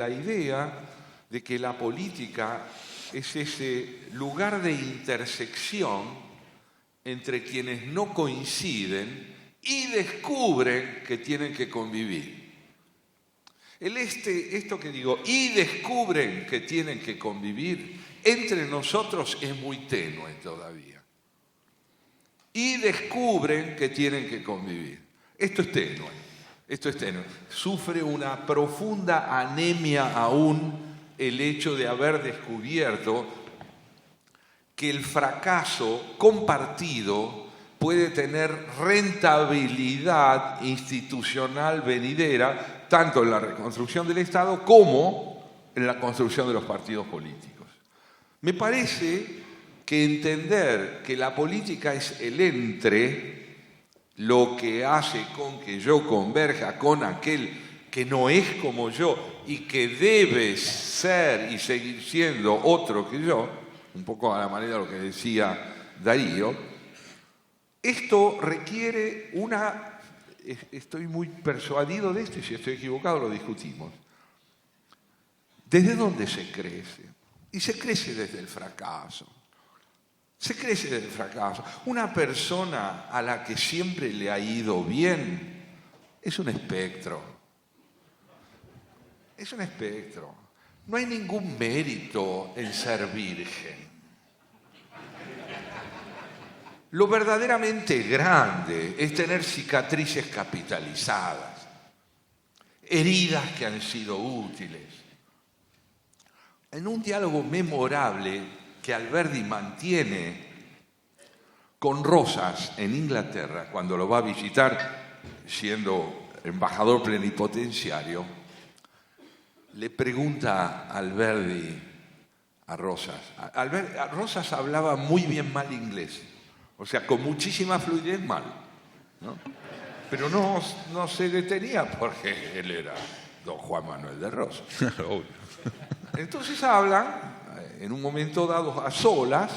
la idea de que la política es ese lugar de intersección entre quienes no coinciden y descubren que tienen que convivir. Esto que digo, y descubren que tienen que convivir, entre nosotros es muy tenue todavía. Y descubren que tienen que convivir. Esto es tenue. Esto es tenue. Sufre una profunda anemia aún el hecho de haber descubierto que el fracaso compartido puede tener rentabilidad institucional venidera, tanto en la reconstrucción del Estado como en la construcción de los partidos políticos. Me parece que entender que la política es el entre, lo que hace con que yo converja con aquel que no es como yo y que debe ser y seguir siendo otro que yo, un poco a la manera de lo que decía Darío, esto requiere estoy muy persuadido de esto y si estoy equivocado lo discutimos. ¿Desde dónde se crece? Y se crece desde el fracaso. Se crece del fracaso. Una persona a la que siempre le ha ido bien es un espectro. Es un espectro. No hay ningún mérito en ser virgen. Lo verdaderamente grande es tener cicatrices capitalizadas, heridas que han sido útiles. En un diálogo memorable que Alberdi mantiene con Rosas en Inglaterra, cuando lo va a visitar siendo embajador plenipotenciario, le pregunta a Alberdi a Rosas. Rosas hablaba muy bien mal inglés, o sea, con muchísima fluidez mal, ¿no? Pero no se detenía porque él era don Juan Manuel de Rosas. Entonces hablan en un momento dado a solas,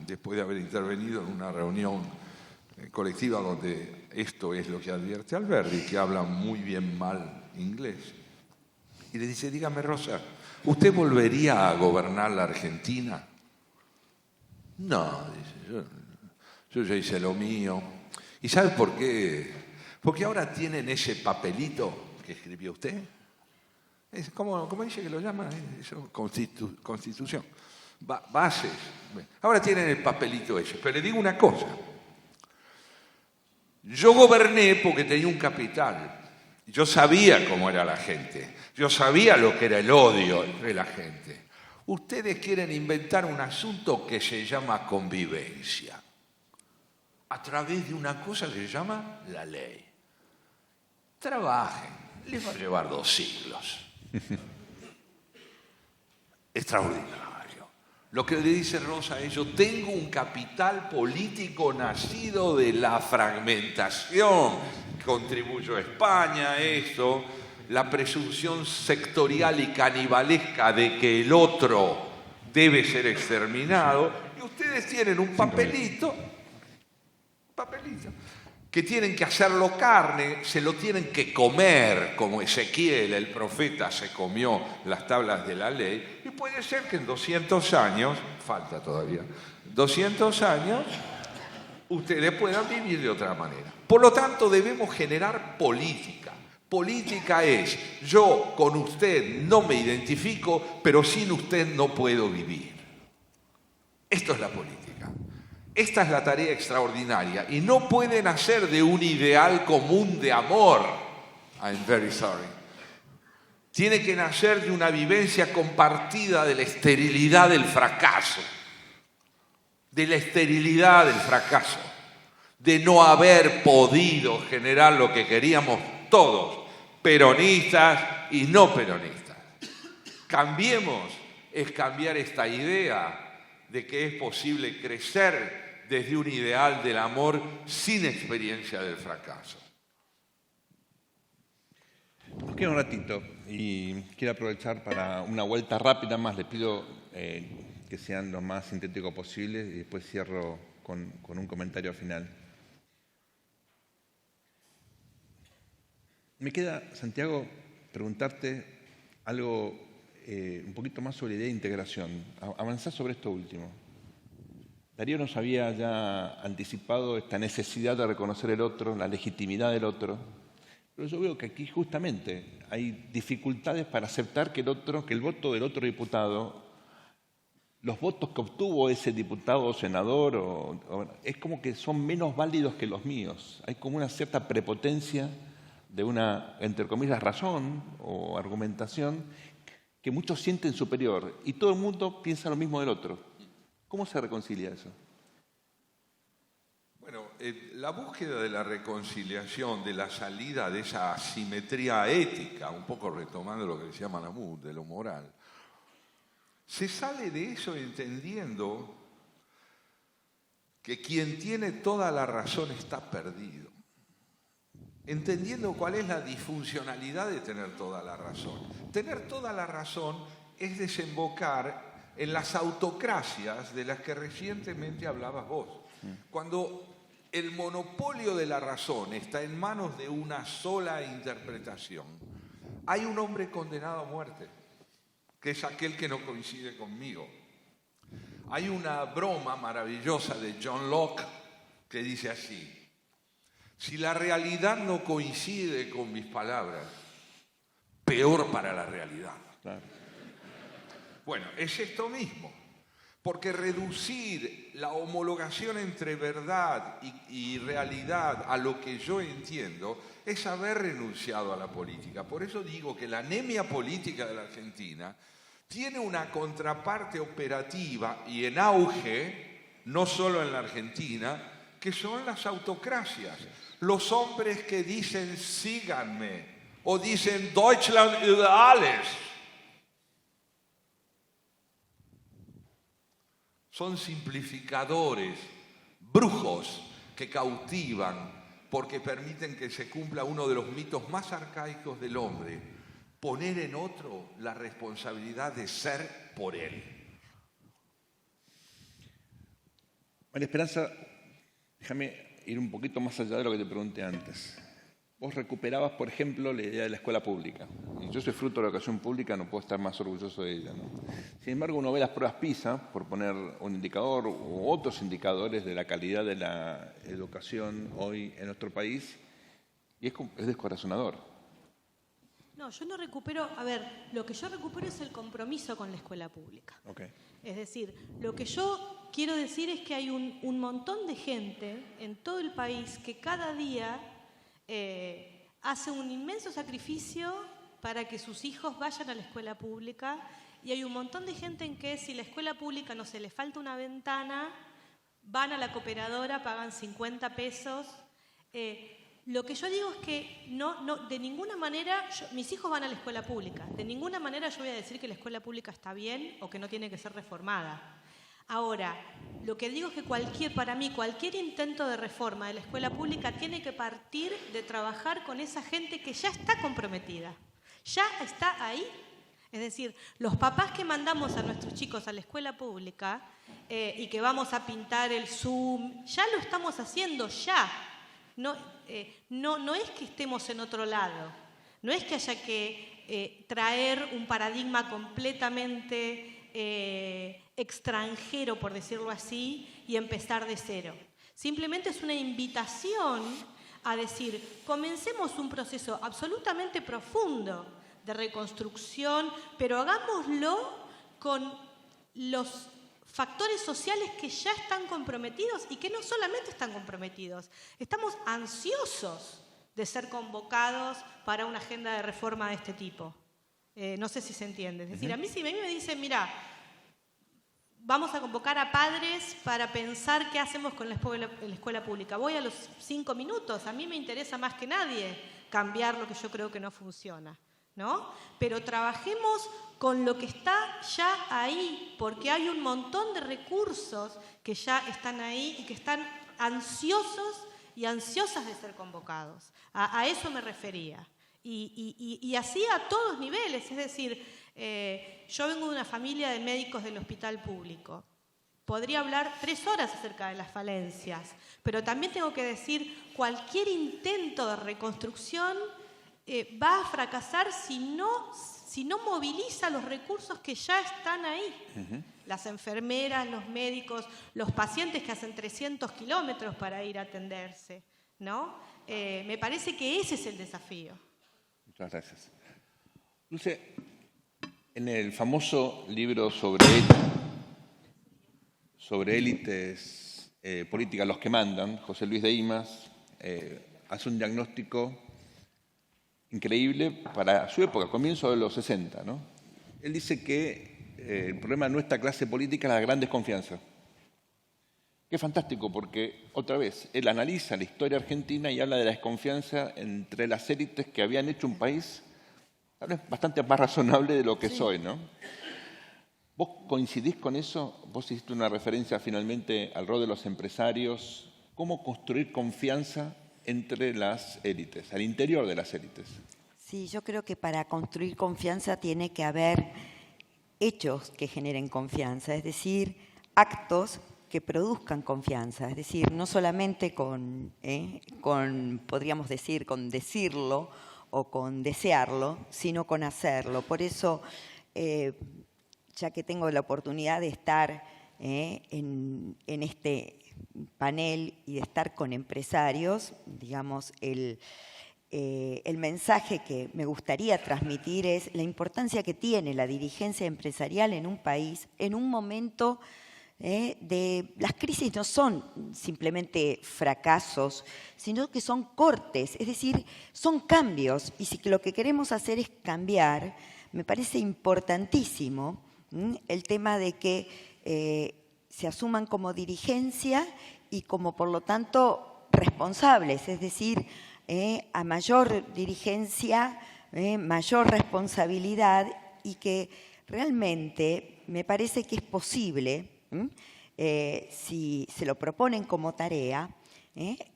después de haber intervenido en una reunión colectiva donde esto es lo que advierte Alberdi, que habla muy bien mal inglés. Y le dice, dígame Rosa, ¿usted volvería a gobernar la Argentina? No, dice, yo ya hice lo mío. ¿Y sabe por qué? Porque ahora tienen ese papelito que escribió usted. ¿Cómo dice que lo llama? Constitución. Bases. Ahora tienen el papelito ese. Pero le digo una cosa. Yo goberné porque tenía un capital. Yo sabía cómo era la gente. Yo sabía lo que era el odio de la gente. Ustedes quieren inventar un asunto que se llama convivencia. A través de una cosa que se llama la ley. Trabajen. Les va a llevar 2 siglos. Extraordinario. Lo que le dice Rosa es, yo tengo un capital político nacido de la fragmentación, contribuyo a España, esto, la presunción sectorial y canibalesca de que el otro debe ser exterminado, y ustedes tienen un papelito, que tienen que hacerlo carne, se lo tienen que comer, como Ezequiel, el profeta, se comió las tablas de la ley, y puede ser que en 200 años, falta todavía, 200 años, ustedes puedan vivir de otra manera. Por lo tanto, debemos generar política. Política es, yo con usted no me identifico, pero sin usted no puedo vivir. Esto es la política. Esta es la tarea extraordinaria y no puede nacer de un ideal común de amor. I'm very sorry. Tiene que nacer de una vivencia compartida de la esterilidad del fracaso. De la esterilidad del fracaso. De no haber podido generar lo que queríamos todos, peronistas y no peronistas. Cambiemos, es cambiar esta idea de que es posible crecer desde un ideal del amor sin experiencia del fracaso. Nos queda un ratito y quiero aprovechar para una vuelta rápida más. Les pido que sean lo más sintético posible y después cierro con un comentario final. Me queda, Santiago, preguntarte algo un poquito más sobre la idea de integración. Avanzar sobre esto último. Darío nos había ya anticipado esta necesidad de reconocer el otro, la legitimidad del otro, pero yo veo que aquí justamente hay dificultades para aceptar que el voto del otro diputado, los votos que obtuvo ese diputado o senador, es como que son menos válidos que los míos. Hay como una cierta prepotencia de una, entre comillas, razón o argumentación que muchos sienten superior y todo el mundo piensa lo mismo del otro. ¿Cómo se reconcilia eso? Bueno, la búsqueda de la reconciliación, de la salida de esa asimetría ética, un poco retomando lo que decía Malamud, de lo moral, se sale de eso entendiendo que quien tiene toda la razón está perdido. Entendiendo cuál es la disfuncionalidad de tener toda la razón. Tener toda la razón es desembocar en las autocracias de las que recientemente hablabas vos. Cuando el monopolio de la razón está en manos de una sola interpretación, hay un hombre condenado a muerte, que es aquel que no coincide conmigo. Hay una broma maravillosa de John Locke que dice así: si la realidad no coincide con mis palabras, peor para la realidad. Claro. Bueno, es esto mismo, porque reducir la homologación entre verdad y realidad a lo que yo entiendo es haber renunciado a la política. Por eso digo que la anemia política de la Argentina tiene una contraparte operativa y en auge, no solo en la Argentina, que son las autocracias. Los hombres que dicen síganme o dicen Deutschland über alles. Son simplificadores, brujos que cautivan porque permiten que se cumpla uno de los mitos más arcaicos del hombre: poner en otro la responsabilidad de ser por él. María Esperanza, déjame ir un poquito más allá de lo que te pregunté antes. Vos recuperabas, por ejemplo, la idea de la escuela pública. Y yo soy fruto de la educación pública, no puedo estar más orgulloso de ella, ¿no? Sin embargo, uno ve las pruebas PISA, por poner un indicador u otros indicadores de la calidad de la educación hoy en nuestro país, y es descorazonador. No, yo no recupero, a ver, lo que yo recupero es el compromiso con la escuela pública. Okay. Es decir, lo que yo quiero decir es que hay un montón de gente en todo el país que cada día hace un inmenso sacrificio para que sus hijos vayan a la escuela pública, y hay un montón de gente en que si la escuela pública no se le falta una ventana, van a la cooperadora, pagan 50 pesos. Lo que yo digo es que no, de ninguna manera, mis hijos van a la escuela pública, de ninguna manera yo voy a decir que la escuela pública está bien o que no tiene que ser reformada. Ahora, lo que digo es que para mí cualquier intento de reforma de la escuela pública tiene que partir de trabajar con esa gente que ya está comprometida, ya está ahí. Es decir, los papás que mandamos a nuestros chicos a la escuela pública y que vamos a pintar el Zoom, ya lo estamos haciendo ya. No es que estemos en otro lado, no es que haya que traer un paradigma completamente extranjero, por decirlo así, y empezar de cero. Simplemente es una invitación a decir, comencemos un proceso absolutamente profundo de reconstrucción, pero hagámoslo con los factores sociales que ya están comprometidos y que no solamente están comprometidos, estamos ansiosos de ser convocados para una agenda de reforma de este tipo. No sé si se entiende. Es decir, a mí si me dicen, mira, vamos a convocar a padres para pensar qué hacemos con la escuela pública. Voy a los 5 minutos, a mí me interesa más que nadie cambiar lo que yo creo que no funciona, ¿no? Pero trabajemos con lo que está ya ahí, porque hay un montón de recursos que ya están ahí y que están ansiosos y ansiosas de ser convocados. A eso me refería. Y así a todos niveles, es decir, yo vengo de una familia de médicos del hospital público. Podría hablar 3 horas acerca de las falencias, pero también tengo que decir, cualquier intento de reconstrucción va a fracasar si si no moviliza los recursos que ya están ahí. Las enfermeras, los médicos, los pacientes que hacen 300 kilómetros para ir a atenderse, ¿no? Me parece que ese es el desafío. Muchas gracias. Dulce, en el famoso libro sobre élites políticas, los que mandan, José Luis de Imas hace un diagnóstico increíble para su época, comienzo de los 60, ¿no? Él dice que el problema de nuestra clase política es la gran desconfianza. Que es fantástico porque, otra vez, él analiza la historia argentina y habla de la desconfianza entre las élites que habían hecho un país tal vez bastante más razonable de lo que es hoy, ¿no? ¿Vos coincidís con eso? Vos hiciste una referencia finalmente al rol de los empresarios. ¿Cómo construir confianza entre las élites, al interior de las élites? Sí, yo creo que para construir confianza tiene que haber hechos que generen confianza, es decir, actos que produzcan confianza, es decir, no solamente con podríamos decir, con decirlo o con desearlo, sino con hacerlo. Por eso, ya que tengo la oportunidad de estar en este panel y de estar con empresarios, digamos, el mensaje que me gustaría transmitir es la importancia que tiene la dirigencia empresarial en un país en un momento de... Las crisis no son simplemente fracasos, sino que son cortes, es decir, son cambios. Y si lo que queremos hacer es cambiar, me parece importantísimo el tema de que se asuman como dirigencia y como, por lo tanto, responsables, es decir, a mayor dirigencia, mayor responsabilidad, y que realmente me parece que es posible, si se lo proponen como tarea,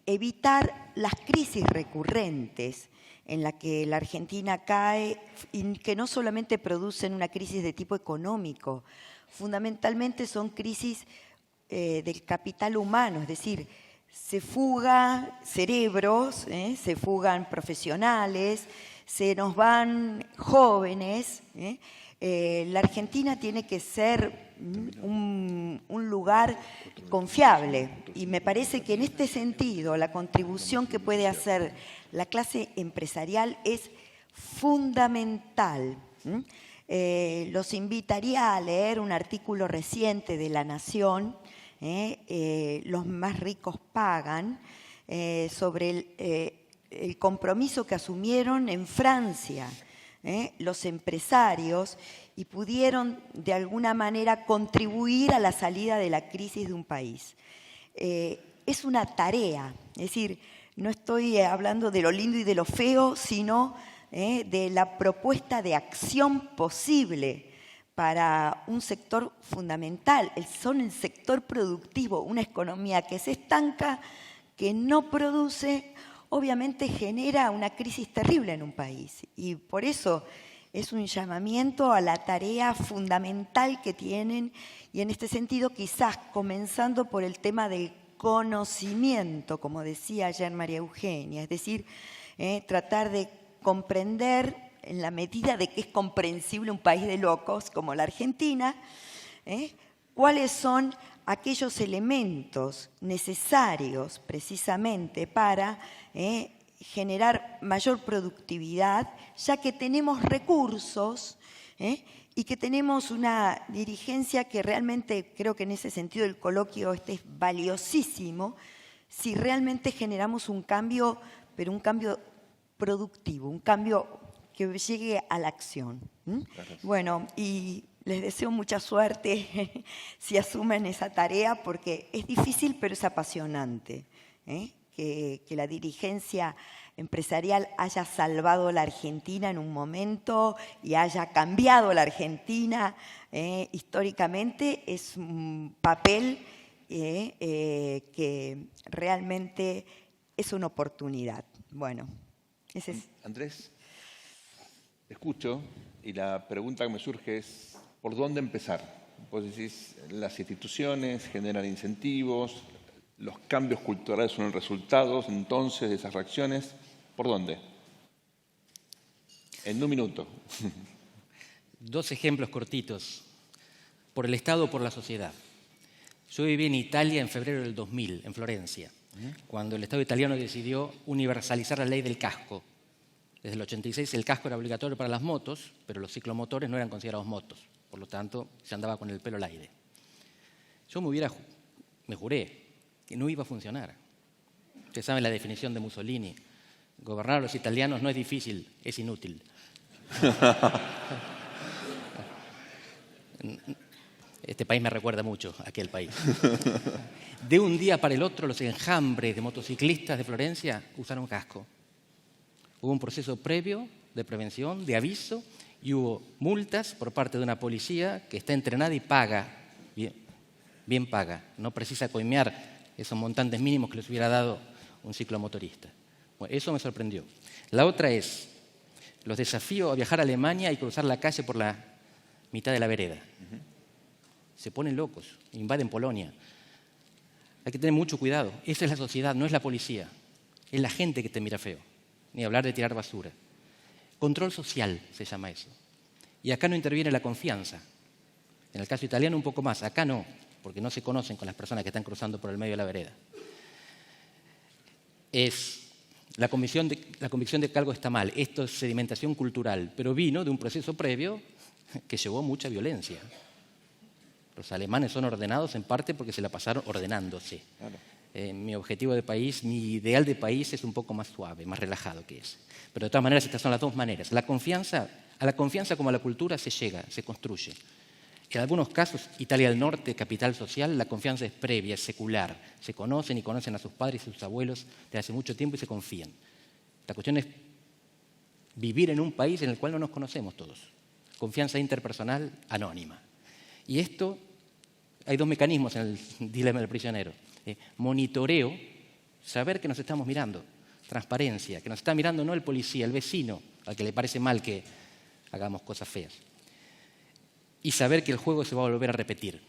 evitar las crisis recurrentes en las que la Argentina cae y que no solamente producen una crisis de tipo económico, fundamentalmente son crisis del capital humano, es decir, se fugan cerebros, se fugan profesionales, se nos van jóvenes. La Argentina tiene que ser un lugar confiable y me parece que en este sentido la contribución que puede hacer la clase empresarial es fundamental. Los invitaría a leer un artículo reciente de La Nación, Los más ricos pagan, sobre el compromiso que asumieron en Francia los empresarios y pudieron de alguna manera contribuir a la salida de la crisis de un país. Es una tarea, es decir, no estoy hablando de lo lindo y de lo feo, sino de la propuesta de acción posible para un sector fundamental, son el sector productivo. Una economía que se estanca, que no produce, obviamente genera una crisis terrible en un país. Y por eso es un llamamiento a la tarea fundamental que tienen, y en este sentido quizás comenzando por el tema del conocimiento, como decía ayer María Eugenia, es decir, tratar de comprender, en la medida de que es comprensible un país de locos como la Argentina, cuáles son aquellos elementos necesarios precisamente para generar mayor productividad, ya que tenemos recursos y que tenemos una dirigencia que realmente, creo que en ese sentido el coloquio es valiosísimo, si realmente generamos un cambio, pero un cambio productivo, un cambio que llegue a la acción. Bueno, y les deseo mucha suerte si asumen esa tarea, porque es difícil, pero es apasionante, que la dirigencia empresarial haya salvado a la Argentina en un momento y haya cambiado la Argentina históricamente. Es un papel que realmente es una oportunidad. Bueno, ese es. Andrés, te escucho y la pregunta que me surge es ¿por dónde empezar? Vos decís, las instituciones generan incentivos, los cambios culturales son el resultado entonces de esas reacciones. ¿Por dónde? En un minuto. Dos ejemplos cortitos, por el Estado o por la sociedad. Yo viví en Italia en febrero del 2000, en Florencia, cuando el Estado italiano decidió universalizar la ley del casco. Desde el 86 el casco era obligatorio para las motos, pero los ciclomotores no eran considerados motos, por lo tanto se andaba con el pelo al aire. Yo me juré que no iba a funcionar. Ustedes saben la definición de Mussolini: gobernar a los italianos no es difícil, es inútil. Este país me recuerda mucho a aquel país. De un día para el otro, los enjambres de motociclistas de Florencia usaron casco. Hubo un proceso previo de prevención, de aviso, y hubo multas por parte de una policía que está entrenada y paga, bien paga. No precisa coimear esos montantes mínimos que les hubiera dado un ciclomotorista. Bueno, eso me sorprendió. La otra es, los desafío a viajar a Alemania y cruzar la calle por la mitad de la vereda. Se ponen locos, invaden Polonia. Hay que tener mucho cuidado. Esa es la sociedad, no es la policía. Es la gente que te mira feo. Ni hablar de tirar basura. Control social se llama eso. Y acá no interviene la confianza. En el caso italiano un poco más, acá no, porque no se conocen con las personas que están cruzando por el medio de la vereda. La convicción de que algo está mal. Esto es sedimentación cultural, pero vino de un proceso previo que llevó mucha violencia. Los alemanes son ordenados en parte porque se la pasaron ordenándose. Claro. Mi objetivo de país, mi ideal de país es un poco más suave, más relajado que ese. Pero de todas maneras, estas son las dos maneras. A la confianza como a la cultura se llega, se construye. En algunos casos, Italia del Norte, capital social, la confianza es previa, es secular. Se conocen y conocen a sus padres y sus abuelos desde hace mucho tiempo y se confían. La cuestión es vivir en un país en el cual no nos conocemos todos. Confianza interpersonal anónima. Y esto, hay dos mecanismos en el dilema del prisionero. Monitoreo, saber que nos estamos mirando. Transparencia, que nos está mirando no el policía, el vecino, al que le parece mal que hagamos cosas feas. Y saber que el juego se va a volver a repetir.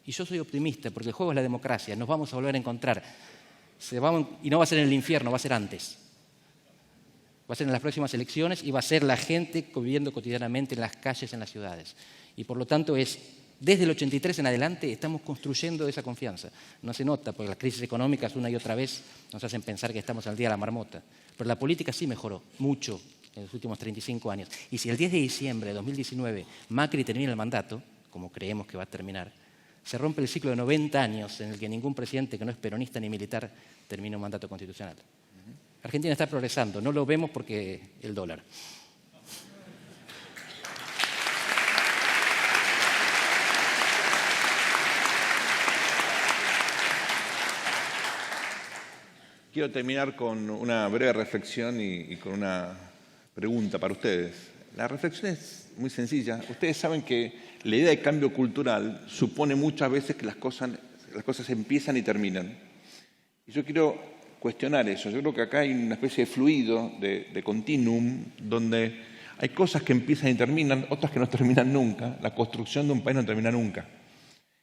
Y yo soy optimista, porque el juego es la democracia, nos vamos a volver a encontrar. Y no va a ser en el infierno, va a ser antes. Va a ser en las próximas elecciones y va a ser la gente viviendo cotidianamente en las calles, en las ciudades. Y por lo tanto desde el 83 en adelante estamos construyendo esa confianza. No se nota, porque las crisis económicas una y otra vez nos hacen pensar que estamos al día de la marmota. Pero la política sí mejoró mucho en los últimos 35 años. Y si el 10 de diciembre de 2019 Macri termina el mandato, como creemos que va a terminar, se rompe el ciclo de 90 años en el que ningún presidente que no es peronista ni militar termina un mandato constitucional. Argentina está progresando, no lo vemos porque el dólar. Quiero terminar con una breve reflexión y con una pregunta para ustedes. La reflexión es muy sencilla. Ustedes saben que la idea de cambio cultural supone muchas veces que las cosas empiezan y terminan. Y yo quiero cuestionar eso. Yo creo que acá hay una especie de fluido, de continuum, donde hay cosas que empiezan y terminan, otras que no terminan nunca. La construcción de un país no termina nunca.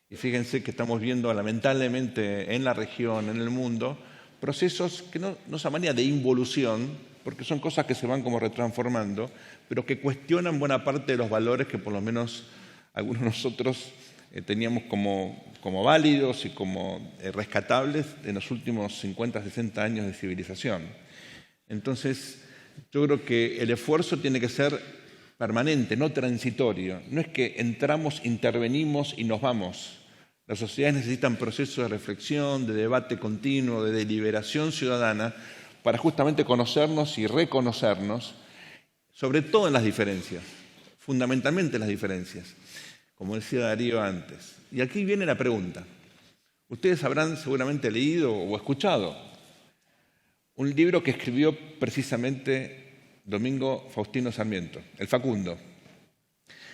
Y fíjense que estamos viendo lamentablemente en la región, en el mundo, procesos que no son manera de involución, porque son cosas que se van como retransformando, pero que cuestionan buena parte de los valores que por lo menos algunos de nosotros teníamos como válidos y como rescatables en los últimos 50, 60 años de civilización. Entonces, yo creo que el esfuerzo tiene que ser permanente, no transitorio. No es que entramos, intervenimos y nos vamos. Las sociedades necesitan procesos de reflexión, de debate continuo, de deliberación ciudadana para justamente conocernos y reconocernos, sobre todo en las diferencias, fundamentalmente en las diferencias, como decía Darío antes. Y aquí viene la pregunta. Ustedes habrán seguramente leído o escuchado un libro que escribió precisamente Domingo Faustino Sarmiento, El Facundo.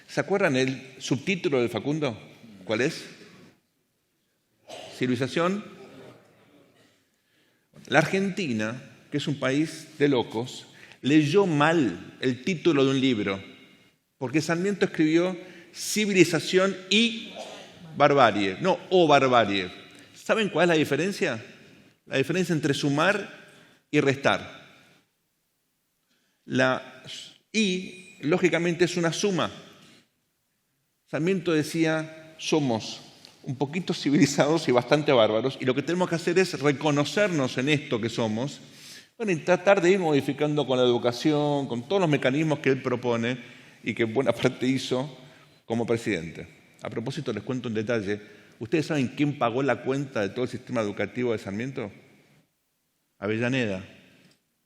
¿Se acuerdan el subtítulo del Facundo? ¿Cuál es? Civilización. La Argentina, que es un país de locos, leyó mal el título de un libro, porque Sarmiento escribió Civilización y Barbarie, no o barbarie. ¿Saben cuál es la diferencia? La diferencia entre sumar y restar. La I, lógicamente, es una suma. Sarmiento decía, somos un poquito civilizados y bastante bárbaros, y lo que tenemos que hacer es reconocernos en esto que somos, bueno, y tratar de ir modificando con la educación, con todos los mecanismos que él propone y que en buena parte hizo como presidente. A propósito, les cuento un detalle. ¿Ustedes saben quién pagó la cuenta de todo el sistema educativo de Sarmiento? Avellaneda.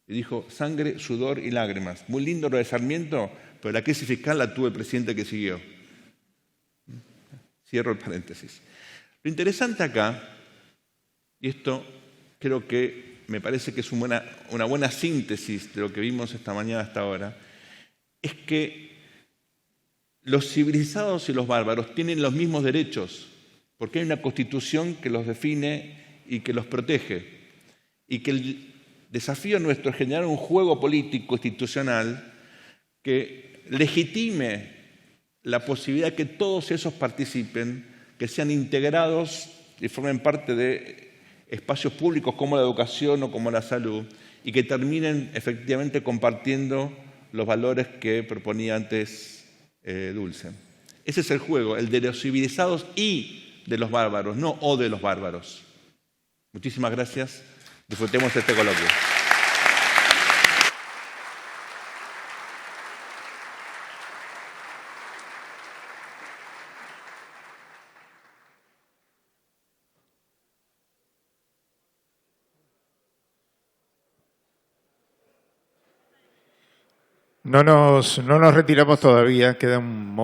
Y dijo, sangre, sudor y lágrimas. Muy lindo lo de Sarmiento, pero la crisis fiscal la tuvo el presidente que siguió. Cierro el paréntesis. Lo interesante acá, y esto creo que me parece que es una buena síntesis de lo que vimos esta mañana hasta ahora, es que los civilizados y los bárbaros tienen los mismos derechos, porque hay una constitución que los define y que los protege, y que el desafío nuestro es generar un juego político institucional que legitime la posibilidad de que todos esos participen, que sean integrados y formen parte de espacios públicos como la educación o como la salud, y que terminen efectivamente compartiendo los valores que proponía antes Dulce. Ese es el juego, el de los civilizados y de los bárbaros, no o de los bárbaros. Muchísimas gracias. Disfrutemos este coloquio. No nos retiramos todavía, queda un momento.